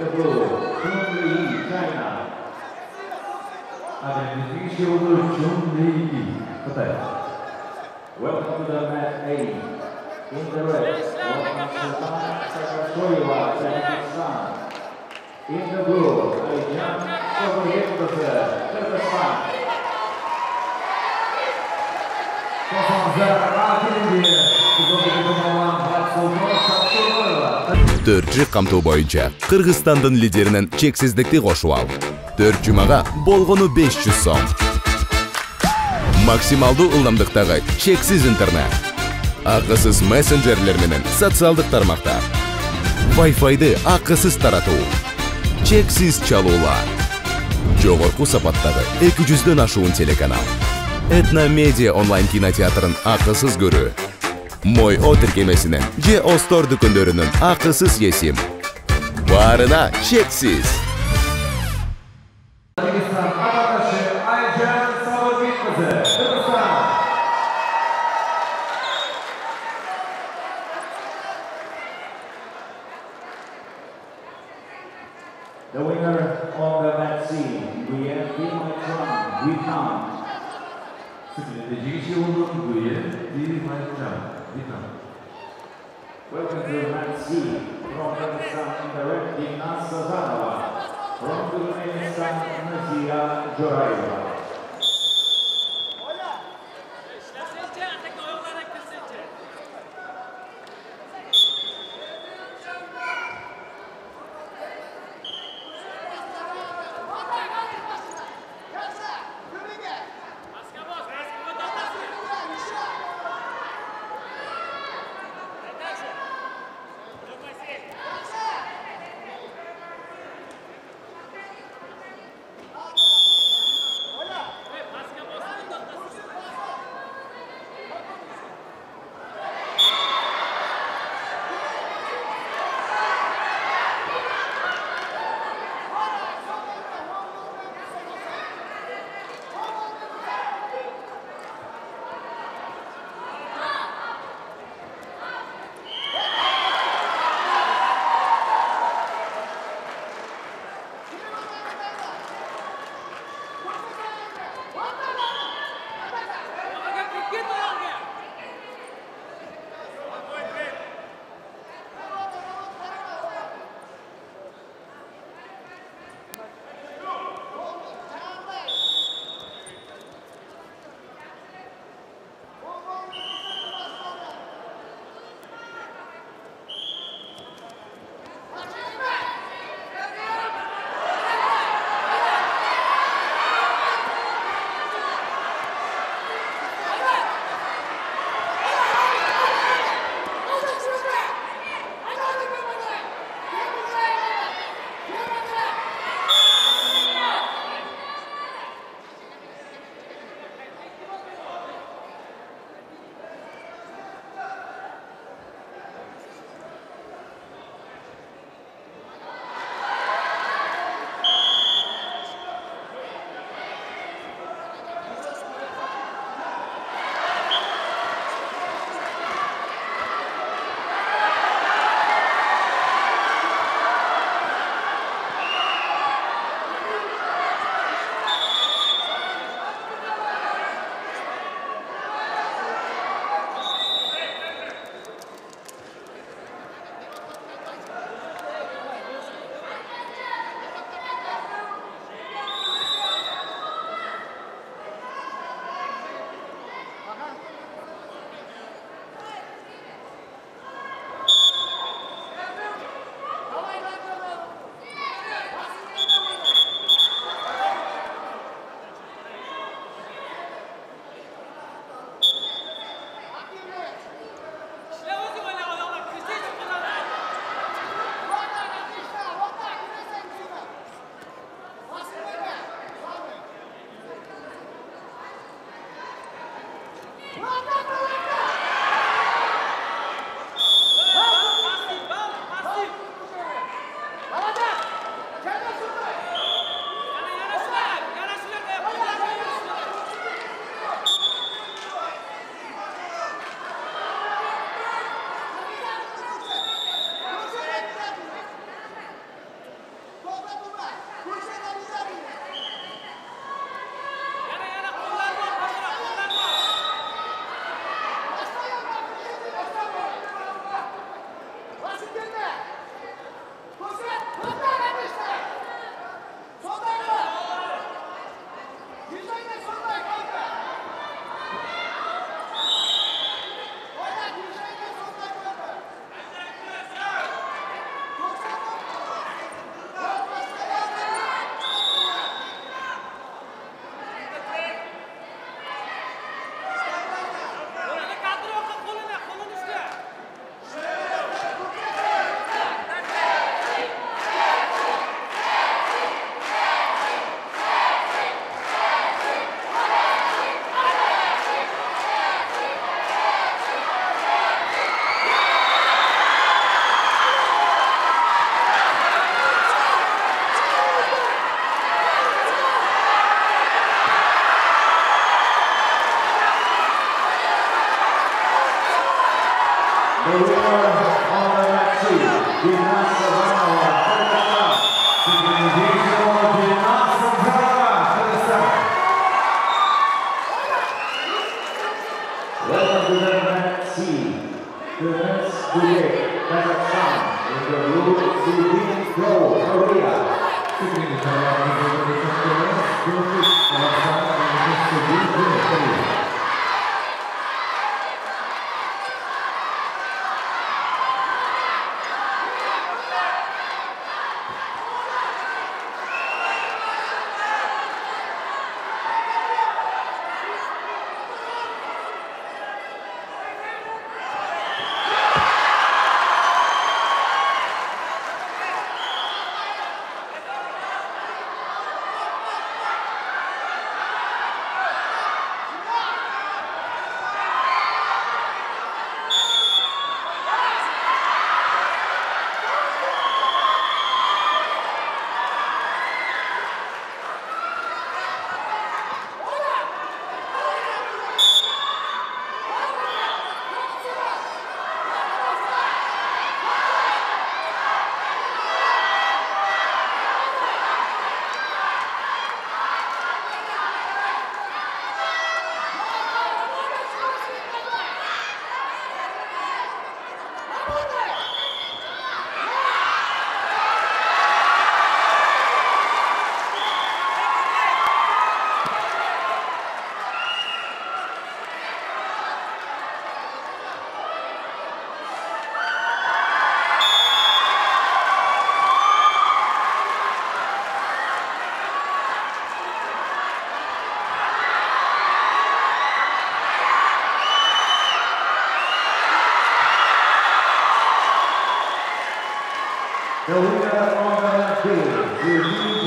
the blue, Chun Li, China. Welcome to the match A. In the red, Sultan Sakashoriwa, Tajikistan. In the blue, Ayjan Soboyevdov, Kyrgyzstan. Төртчі қамту бойынша Қырғызстандың лидерінің чексіздікті қошу ал. 4 жұмаға болғыны 500 сом. Максималды ылдамдықтағы чексіз интернет. Ақысыз мессенджерлер менен социалдық тармақтар. Wi-Fi'ды ақысыз тарату. Чексіз чалула. Жоғырқы сапаттағы 200-ден ашуын телеканал. Этномедиа онлайн кинотеатрын ақысыз көрі. Мой отіркемесінің же Остор дүкендерінің ақысыз есім. Барына чексіз. The winner on the match C, Vietnam. Welcome to match C. From Kazakhstan in the red, Dina Sazanova. From Turkmenistan, Nazia Joraeva. The winner of the